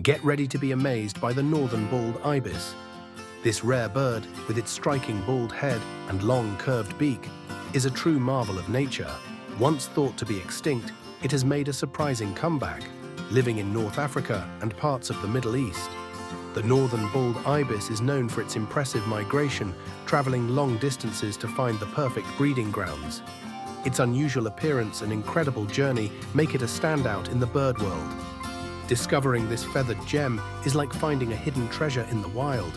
Get ready to be amazed by the northern bald ibis. This rare bird, with its striking bald head and long curved beak, is a true marvel of nature. Once thought to be extinct, it has made a surprising comeback, living in North Africa and parts of the Middle East. The northern bald ibis is known for its impressive migration, traveling long distances to find the perfect breeding grounds. Its unusual appearance and incredible journey make it a standout in the bird world. Discovering this feathered gem is like finding a hidden treasure in the wild.